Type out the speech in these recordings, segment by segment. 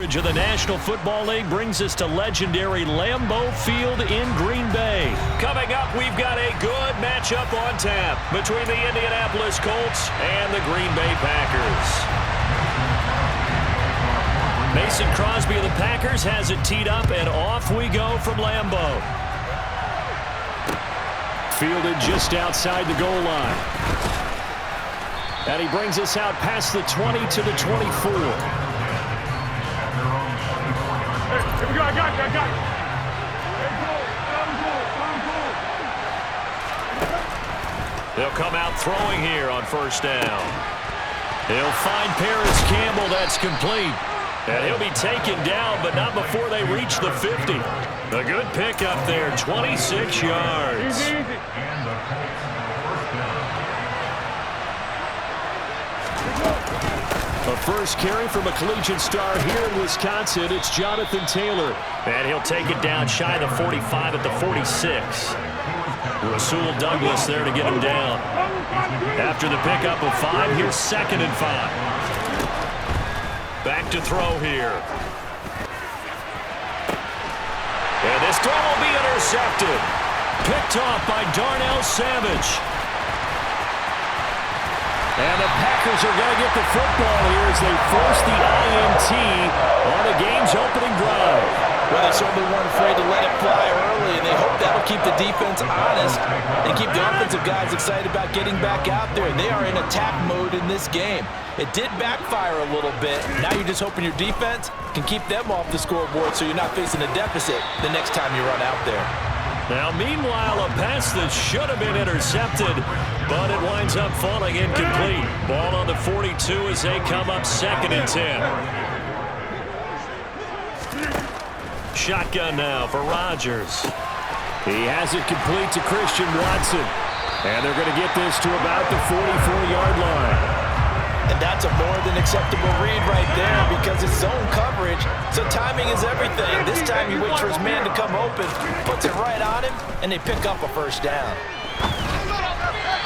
Of the National Football League brings us to legendary Lambeau Field in Green Bay. Coming up, we've got a good matchup on tap between the Indianapolis Colts and the Green Bay Packers. Mason Crosby of the Packers has it teed up, and off we go from Lambeau. Fielded just outside the goal line. And he brings us out past the 20 to the 24. Here we go, I got it. They'll come out throwing here on first down. He'll find Paris Campbell. That's complete. And he'll be taken down, but not before they reach the 50. A good pickup there, 26 yards. Easy. A first carry from a collegiate star here in Wisconsin. It's Jonathan Taylor. And he'll take it down shy of the 45 at the 46. Rasul Douglas there to get him down. After the pickup of 5, here's 2nd and 5. Back to throw here. And this throw will be intercepted. Picked off by Darnell Savage. And the Packers are going to get the football here as they force the INT on the game's opening drive. Well, they certainly weren't afraid to let it fly early, and they hope that'll keep the defense honest and keep the offensive guys excited about getting back out there. They are in attack mode in this game. It did backfire a little bit. Now you're just hoping your defense can keep them off the scoreboard so you're not facing a deficit the next time you run out there. Now, meanwhile, a pass that should have been intercepted, but it winds up falling incomplete. Ball on the 42 as they come up 2nd and 10. Shotgun now for Rodgers. He has it complete to Christian Watson. And they're going to get this to about the 44-yard line. And that's a more than acceptable read right there because it's zone coverage, so timing is everything. This time he waits for his man to come open, puts it right on him, and they pick up a first down.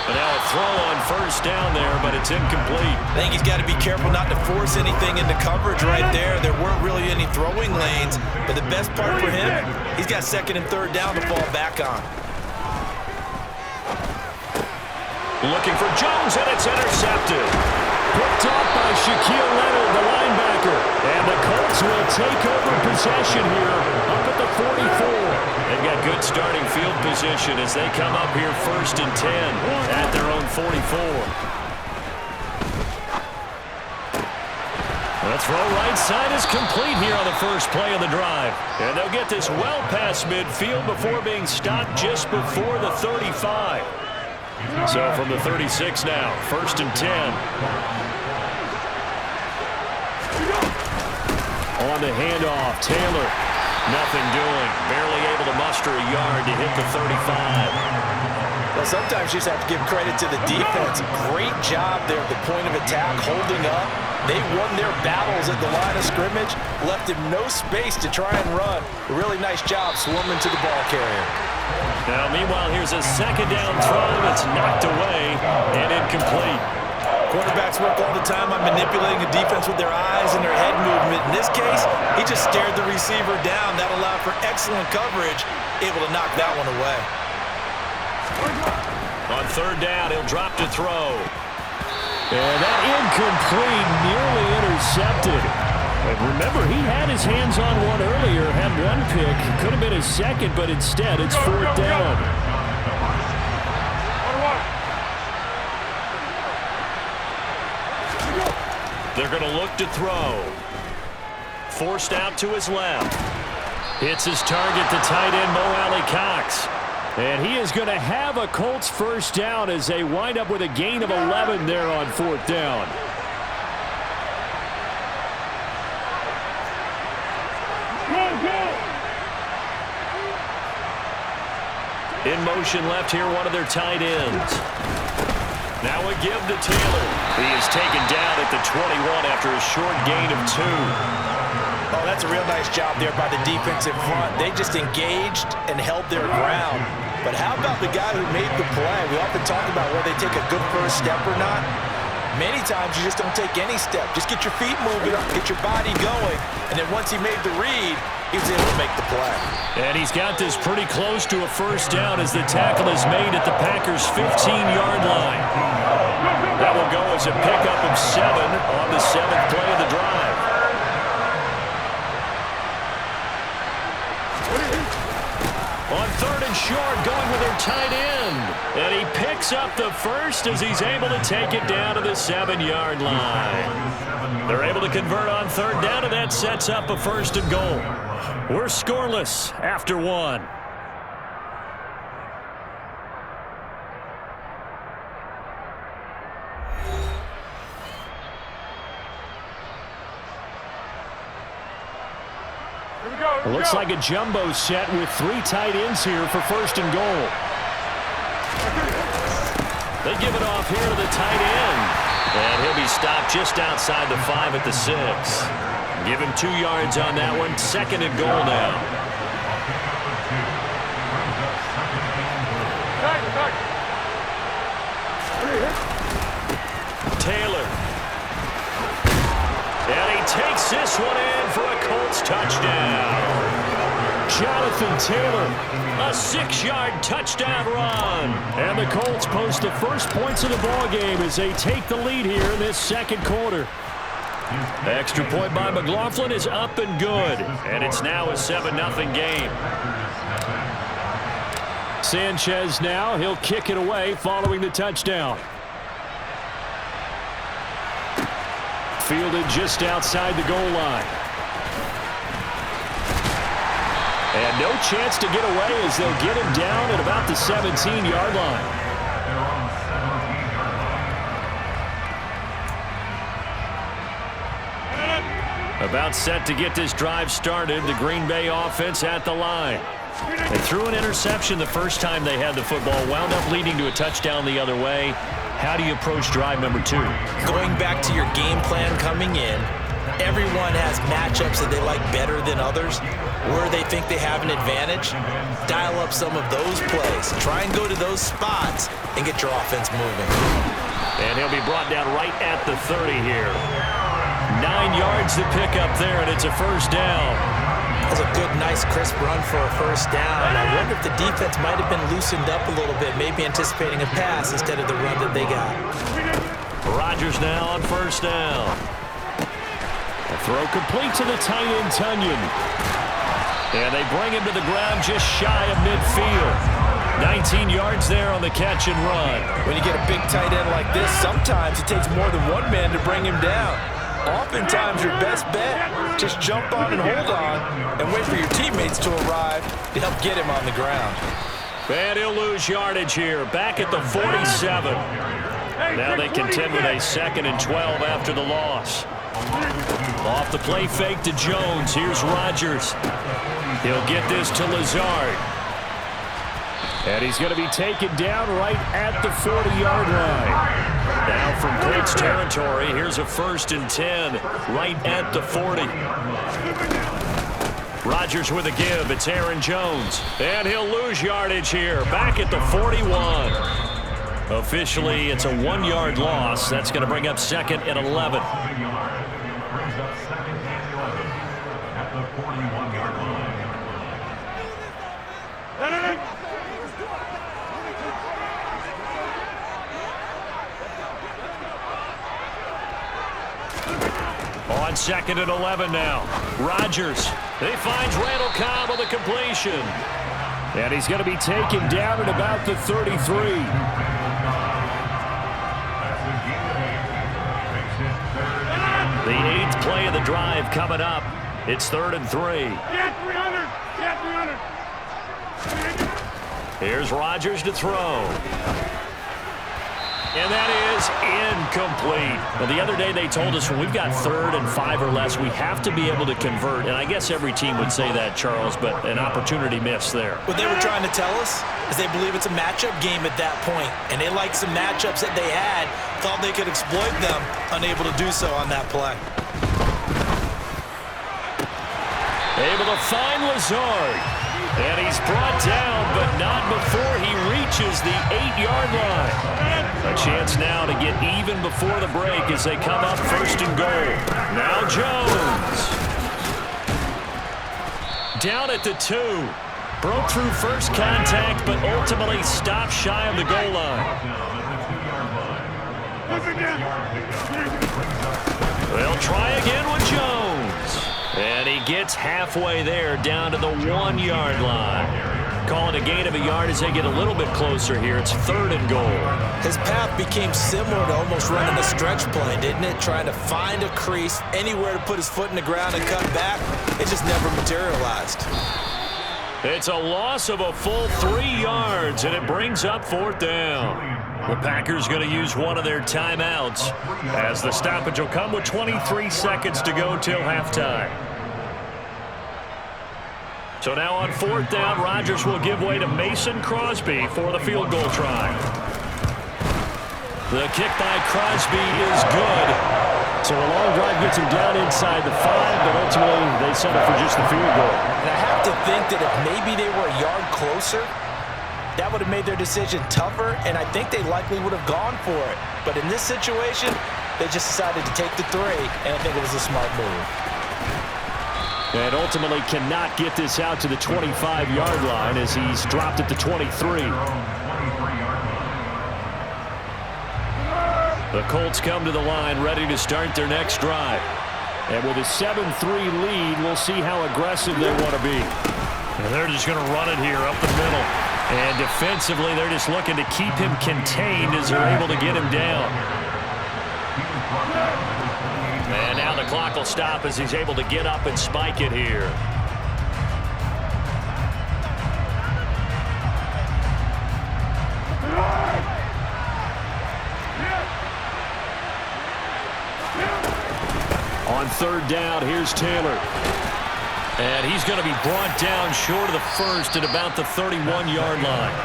And now a throw on first down there, but it's incomplete. I think he's got to be careful not to force anything into coverage right there. There weren't really any throwing lanes, but the best part for him, he's got 2nd and 3rd down to fall back on. Looking for Jones, and it's intercepted. Picked off by Shaquille Leonard, the linebacker. And the Colts will take over possession here up at the 44. They've got good starting field position as they come up here 1st and 10 at their own 44. The throw right side is complete here on the first play of the drive. And they'll get this well past midfield before being stopped just before the 35. So from the 36 now, 1st and 10. On the handoff, Taylor, nothing doing. Barely able to muster a yard to hit the 35. Well, sometimes you just have to give credit to the defense. Great job there at the point of attack, holding up. They won their battles at the line of scrimmage, left him no space to try and run. A really nice job swarming to the ball carrier. Now, meanwhile, here's a 2nd down throw that's knocked away and incomplete. Quarterbacks work all the time on manipulating a defense with their eyes and their head movement. In this case, he just stared the receiver down. That allowed for excellent coverage, able to knock that one away. On 3rd down, he'll drop to throw. And that incomplete, nearly intercepted. And remember, he had his hands on one earlier, had one pick. Could have been his 2nd, but instead it's 4th down. They're going to look to throw. Forced out to his left. Hits his target, the tight end, Mo Alley-Cox. And he is going to have a Colts first down as they wind up with a gain of 11 there on 4th down. In motion left here, one of their tight ends. Now a give to Taylor. He is taken down at the 21 after a short gain of 2. Oh, that's a real nice job there by the defense in front. They just engaged and held their ground. But how about the guy who made the play? We often talk about whether they take a good first step or not. Many times you just don't take any step. Just get your feet moving, get your body going, and then once he made the read, he was able to make the play. And he's got this pretty close to a first down as the tackle is made at the Packers' 15-yard line. That will go as a pickup of 7 on the 7th play of the drive. On 3rd and short, going with their tight end. And he picks up the first as he's able to take it down to the 7-yard line. They're able to convert on 3rd down, and that sets up a 1st and goal. We're scoreless after 1. It looks like a jumbo set with 3 tight ends here for 1st and goal. They give it off here to the tight end. And he'll be stopped just outside the 5 at the 6. Give him 2 yards on that one. 2nd and goal now. Taylor. And he takes this one in for a Colts touchdown. Jonathan Taylor, a 6-yard touchdown run. And the Colts post the first points of the ballgame as they take the lead here in this 2nd quarter. Extra point by McLaughlin is up and good. And it's now a 7-0 game. Sanchez now, he'll kick it away following the touchdown. Fielded just outside the goal line. And no chance to get away as they'll get him down at about the 17-yard line. About set to get this drive started. The Green Bay offense at the line. They threw an interception the first time they had the football. Wound up leading to a touchdown the other way. How do you approach drive number 2? Going back to your game plan coming in, everyone has matchups that they like better than others. Where they think they have an advantage, dial up some of those plays. Try and go to those spots and get your offense moving. And he'll be brought down right at the 30 here. 9 yards to pick up there, and it's a 1st down. That's a good, nice, crisp run for a 1st down. I wonder if the defense might have been loosened up a little bit, maybe anticipating a pass instead of the run that they got. Rodgers now on 1st down. A throw complete to the tight end, Tunyon. And they bring him to the ground just shy of midfield. 19 yards there on the catch and run. When you get a big tight end like this, sometimes it takes more than one man to bring him down. Oftentimes, your best bet, just jump on and hold on and wait for your teammates to arrive to help get him on the ground. And he'll lose yardage here, back at the 47. Now they contend with a 2nd and 12 after the loss. Off the play fake to Jones. Here's Rodgers. He'll get this to Lazard. And he's going to be taken down right at the 40-yard line. Now from Colts territory, here's a 1st and 10 right at the 40. Rodgers with a give. It's Aaron Jones. And he'll lose yardage here, back at the 41. Officially, it's a 1-yard loss. That's going to bring up 2nd and 11. On 2nd and 11 now. Rodgers. He finds Randall Cobb on the completion. And he's going to be taken down at about the 33. The 8th play of the drive coming up. It's 3rd and 3. Get 300. Get 300. Here's Rodgers to throw. And that is incomplete. Well, the other day they told us when we've got 3rd and 5 or less, we have to be able to convert. And I guess every team would say that, Charles, but an opportunity missed there. What they were trying to tell us is they believe it's a matchup game at that point. And they liked some matchups that they had, thought they could exploit them, unable to do so on that play. Able to find Lazard. And he's brought down, but not before he reaches the 8-yard line. A chance now to get even before the break as they come up first and goal. Now Jones. Down at the 2. Broke through first contact, but ultimately stopped shy of the goal line. They'll try again with Jones. And he gets halfway there, down to the 1-yard line. Call it a gain of a yard as they get a little bit closer here. It's 3rd and goal. His path became similar to almost running a stretch play, didn't it? Trying to find a crease, anywhere to put his foot in the ground and cut back. It just never materialized. It's a loss of a full 3 yards, and it brings up 4th down. The Packers going to use one of their timeouts as the stoppage will come with 23 seconds to go till halftime. So now on 4th down, Rodgers will give way to Mason Crosby for the field goal try. The kick by Crosby is good. So a long drive gets him down inside the 5, but ultimately they settle for just the field goal. And I have to think that if maybe they were a yard closer, that would have made their decision tougher, and I think they likely would have gone for it. But in this situation, they just decided to take the 3, and I think it was a smart move. And ultimately cannot get this out to the 25-yard line as he's dropped at the 23. The Colts come to the line ready to start their next drive. And with a 7-3 lead, we'll see how aggressive they want to be. And they're just going to run it here up the middle. And defensively, they're just looking to keep him contained as they're able to get him down. And now the clock will stop as he's able to get up and spike it here. On 3rd down, here's Taylor. And he's going to be brought down short of the first at about the 31-yard line.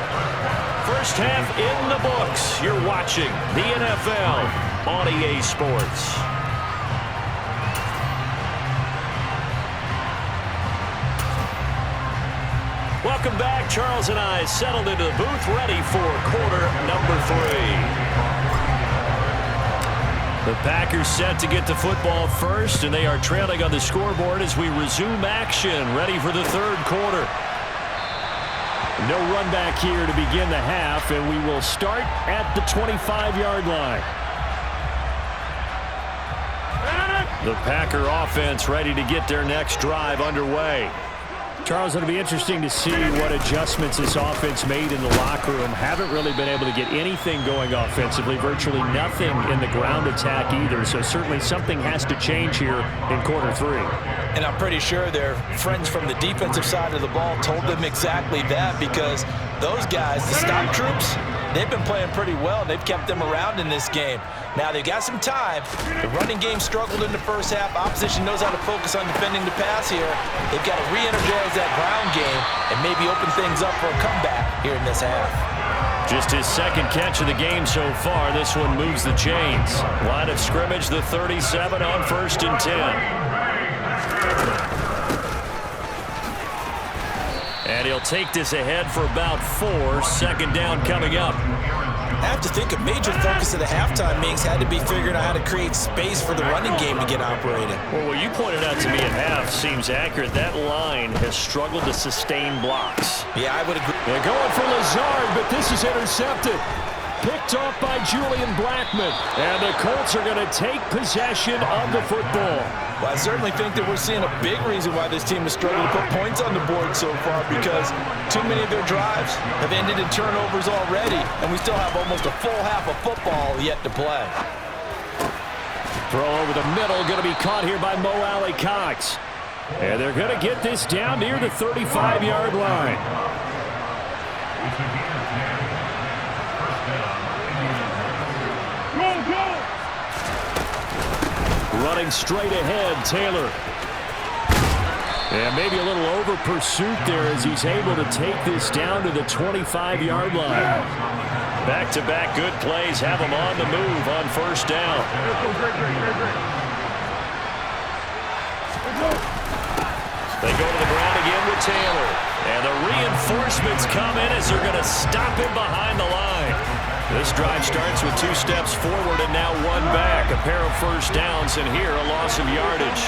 First half in the books. You're watching the NFL on EA Sports. Welcome back. Charles and I settled into the booth ready for quarter number 3. The Packers set to get the football first, and they are trailing on the scoreboard as we resume action, ready for the 3rd quarter. No run back here to begin the half, and we will start at the 25-yard line. The Packer offense ready to get their next drive underway. Charles, it'll be interesting to see what adjustments this offense made in the locker room. Haven't really been able to get anything going offensively, virtually nothing in the ground attack either. So certainly something has to change here in quarter 3. And I'm pretty sure their friends from the defensive side of the ball told them exactly that, because those guys, the stop troops, they've been playing pretty well. They've kept them around in this game. Now they've got some time. The running game struggled in the first half. Opposition knows how to focus on defending the pass here. They've got to re-energize that ground game and maybe open things up for a comeback here in this half. Just his 2nd catch of the game so far. This one moves the chains. Line of scrimmage, the 37 on 1st and 10. And he'll take this ahead for about 4. 2nd down coming up. I have to think a major focus of the halftime meetings had to be figuring out how to create space for the running game to get operating. Well, what you pointed out to me at half seems accurate. That line has struggled to sustain blocks. Yeah, I would agree. They're going for Lazard, but this is intercepted. Picked off by Julian Blackmon. And the Colts are going to take possession of the football. Well, I certainly think that we're seeing a big reason why this team has struggled to put points on the board so far, because too many of their drives have ended in turnovers already, and we still have almost a full half of football yet to play. Throw over the middle, going to be caught here by Mo Alley Cox. And they're going to get this down near the 35-yard line. Running straight ahead, Taylor. And maybe a little over pursuit there as he's able to take this down to the 25-yard line. Back-to-back good plays have him on the move on 1st down. They go to the ground again with Taylor. And the reinforcements come in as they're going to stop him behind the line. This drive starts with 2 steps forward and now 1 back. A pair of first downs, and here a loss of yardage.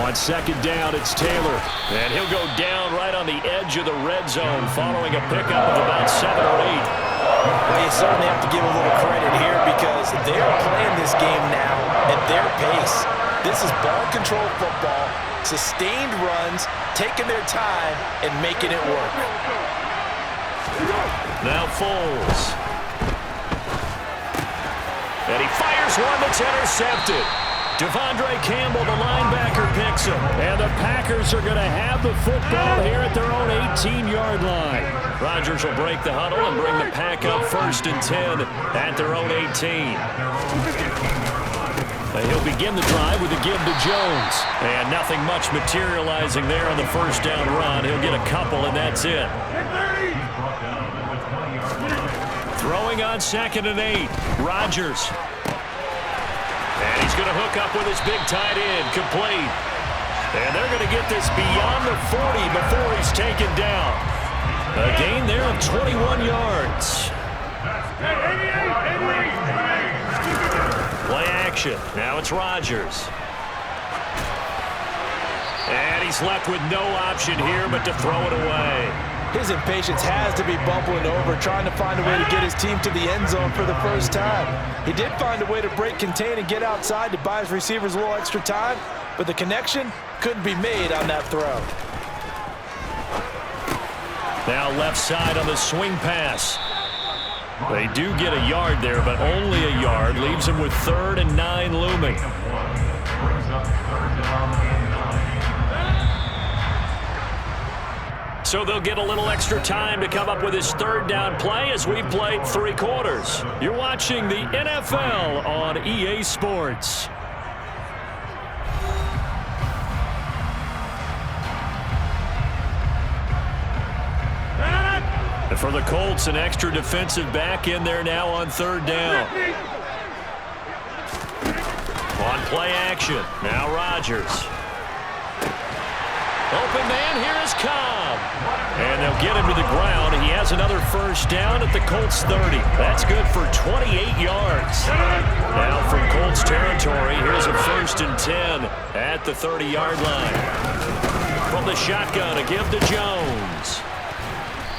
On second down, it's Taylor. And he'll go down right on the edge of the red zone following a pickup of about 7 or 8. Well, you certainly have to give a little credit here because they're playing this game now at their pace. This is ball control football, sustained runs, taking their time, and making it work. Now Foles. And he fires one that's intercepted. Devondre Campbell, the linebacker, picks him. And the Packers are going to have the football here at their own 18-yard line. Rodgers will break the huddle and bring the Pack up 1st and 10 at their own 18. He'll begin the drive with a give to Jones. And nothing much materializing there on the first down run. He'll get a couple, and that's it. Throwing on 2nd and 8. Rodgers. And he's going to hook up with his big tight end, complete. And they're going to get this beyond the 40 before he's taken down. A gain there of 21 yards. Play action. Now it's Rodgers. And he's left with no option here but to throw it away. His impatience has to be bubbling over, trying to find a way to get his team to the end zone for the first time. He did find a way to break contain and get outside to buy his receivers a little extra time, but the connection couldn't be made on that throw. Now left side on the swing pass. They do get a yard there, but only a yard. Leaves him with 3rd and 9 looming. So they'll get a little extra time to come up with his 3rd down play as we've played 3 quarters. You're watching the NFL on EA Sports. And for the Colts, an extra defensive back in there now on 3rd down. On play action, now Rodgers. Open man, here is Cobb. And they'll get him to the ground. He has another first down at the Colts 30. That's good for 28 yards. Now from Colts territory, here's a 1st and 10 at the 30-yard line. From the shotgun, a give to Jones.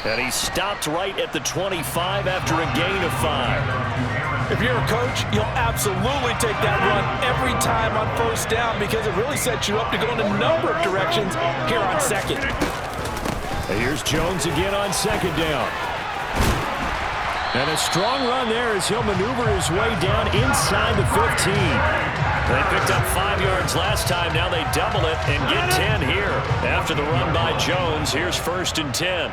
And he stopped right at the 25 after a gain of 5. If you're a coach, you'll absolutely take that run every time on 1st down because it really sets you up to go in a number of directions here on 2nd. And here's Jones again on 2nd down. And a strong run there as he'll maneuver his way down inside the 15. They picked up 5 yards last time. Now they double it and get 10 here. After the run by Jones, here's 1st and 10.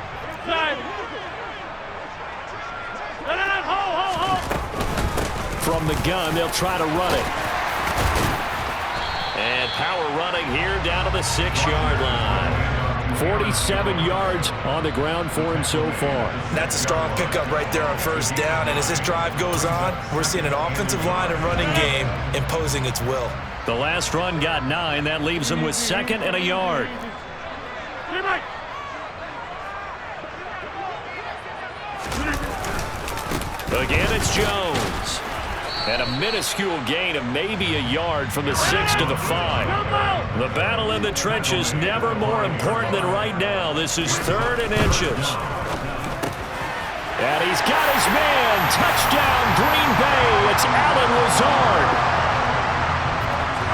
From the gun, they'll try to run it. And power running here down to the 6-yard line. 47 yards on the ground for him so far. That's a strong pickup right there on 1st down. And as this drive goes on, we're seeing an offensive line and running game imposing its will. The last run got 9. That leaves him with 2nd and a yard. Again, it's Jones. And a minuscule gain of maybe a yard from the 6 to the 5. The battle in the trenches never more important than right now. This is 3rd and inches. And he's got his man. Touchdown, Green Bay. It's Allen Lazard.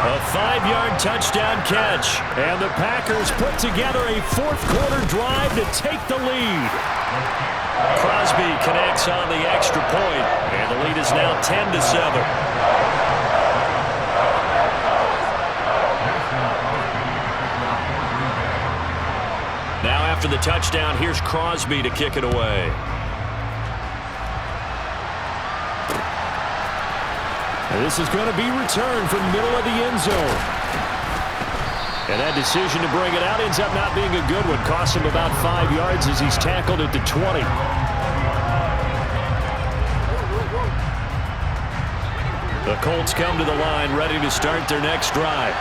A 5-yard touchdown catch. And the Packers put together a 4th-quarter drive to take the lead. Crosby connects on the extra point, and the lead is now 10-7. Now after the touchdown, here's Crosby to kick it away. And this is going to be returned from the middle of the end zone. And that decision to bring it out ends up not being a good one. Costs him about 5 yards as he's tackled at the 20. The Colts come to the line ready to start their next drive.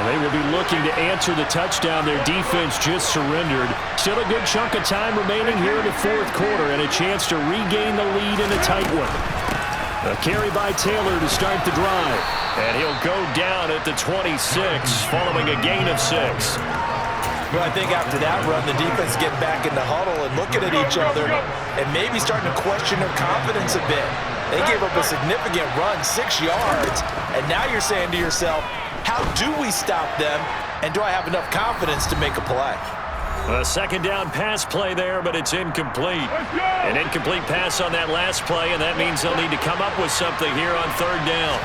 And they will be looking to answer the touchdown their defense just surrendered. Still a good chunk of time remaining here in the fourth quarter and a chance to regain the lead in a tight one. A carry by Taylor to start the drive. And he'll go down at the 26 following a gain of 6. Well, I think after that run, the defense get back in the huddle and looking at each other and maybe starting to question their confidence a bit. They gave up a significant run, 6 yards, and now you're saying to yourself, how do we stop them, and do I have enough confidence to make a play? A second down pass play there, but it's incomplete. An incomplete pass on that last play, and that means they'll need to come up with something here on third down.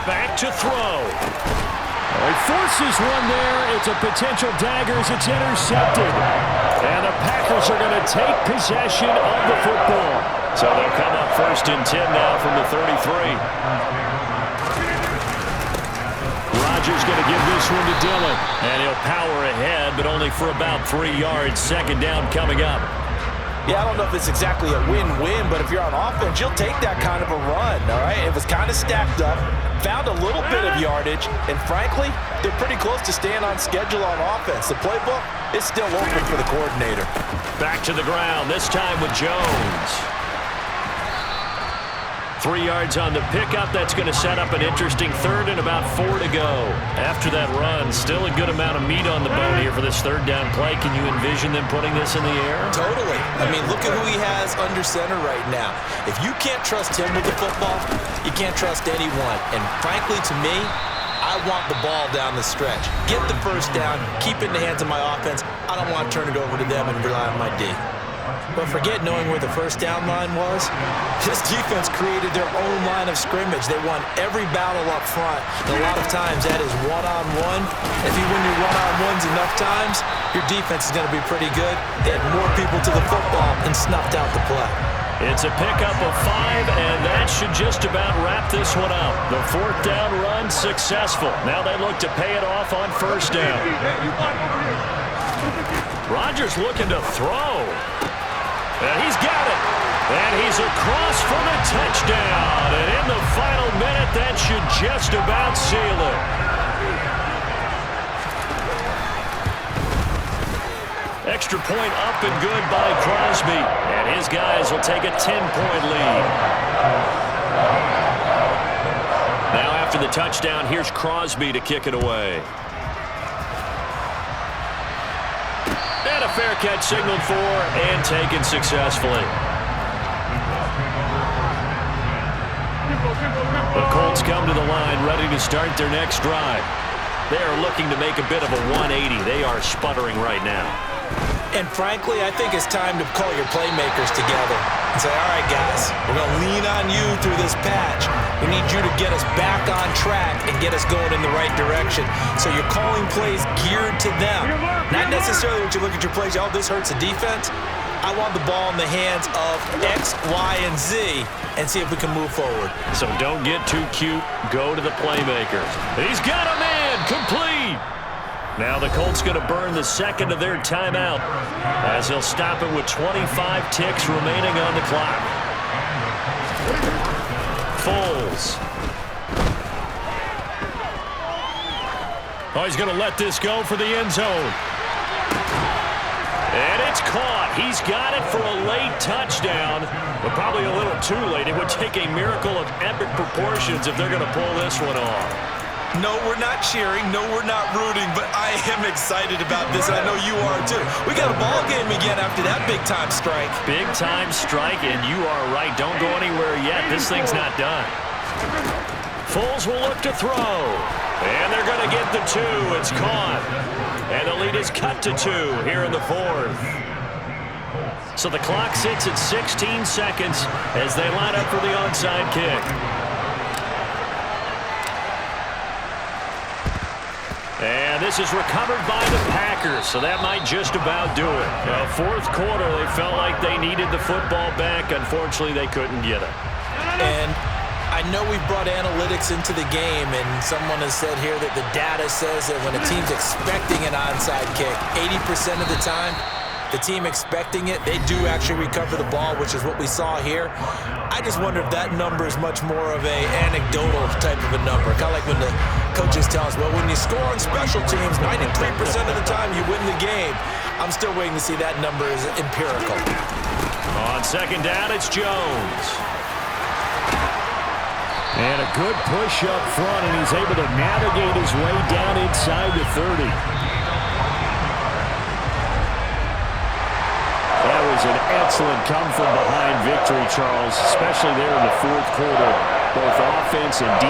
Back to throw. He forces one there. It's a potential dagger as it's intercepted. And the Packers are going to take possession of the football. So they'll come up 1st and 10 now from the 33. Rodgers going to give this one to Dillon. And he'll power ahead, but only for about 3 yards. Second down coming up. Yeah, I don't know if it's exactly a win-win, but if you're on offense, you'll take that kind of a run, all right? It was kind of stacked up, found a little bit of yardage, and frankly, they're pretty close to staying on schedule on offense. The playbook is still open for the coordinator. Back to the ground, this time with Jones. 3 yards on the pickup. That's going to set up an interesting third and about 4 to go. After that run, still a good amount of meat on the bone here for this third down play. Can you envision them putting this in the air? Totally. I mean, look at who he has under center right now. If you can't trust him with the football, you can't trust anyone. And frankly, to me, I want the ball down the stretch. Get the first down, keep it in the hands of my offense. I don't want to turn it over to them and rely on my D. But forget knowing where the first down line was. This defense created their own line of scrimmage. They won every battle up front. And a lot of times that is one-on-one. If you win your one-on-ones enough times, your defense is going to be pretty good. They had more people to the football and snuffed out the play. It's a pickup of 5, and that should just about wrap this one up. The fourth down run successful. Now they look to pay it off on first down. Rodgers looking to throw. And he's got it. And he's across for the touchdown. And in the final minute, that should just about seal it. Extra point up and good by Crosby. And his guys will take a 10-point lead. Now after the touchdown, here's Crosby to kick it away. And a fair catch signaled for and taken successfully. The Colts come to the line ready to start their next drive. They are looking to make a bit of a 180. They are sputtering right now. And frankly, I think it's time to call your playmakers together and say, all right, guys, we're going to lean on you through this patch. We need you to get us back on track and get us going in the right direction. So you're calling plays geared to them. Not necessarily when you look at your plays, oh, this hurts the defense. I want the ball in the hands of X, Y, and Z and see if we can move forward. So don't get too cute. Go to the playmakers. He's got a man complete. Now the Colts going to burn the second of their timeout as they'll stop it with 25 ticks remaining on the clock. Foles. Oh, he's going to let this go for the end zone. And it's caught. He's got it for a late touchdown, but probably a little too late. It would take a miracle of epic proportions if they're going to pull this one off. No, we're not cheering. No, we're not rooting, but I am excited about this, and I know you are too. We got a ball game again after that big-time strike. Big-time strike, and you are right. Don't go anywhere yet. This thing's not done. Foles will look to throw, and they're going to get the 2. It's caught, and the lead is cut to 2 here in the fourth. So the clock sits at 16 seconds as they line up for the onside kick. And this is recovered by the Packers, so that might just about do it. Fourth quarter, they felt like they needed the football back. Unfortunately, they couldn't get it. And I know we've brought analytics into the game, and someone has said here that the data says that when a team's expecting an onside kick, 80% of the time, the team expecting it, they do actually recover the ball, which is what we saw here. I just wonder if that number is much more of a anecdotal type of a number. Kind of like when the coaches tell us, well, when you score on special teams, 93% of the time you win the game. I'm still waiting to see that number is empirical. On second down, it's Jones. And a good push up front, and he's able to navigate his way down inside the 30. That was an excellent come-from-behind victory, Charles, especially there in the fourth quarter, both offense and defense.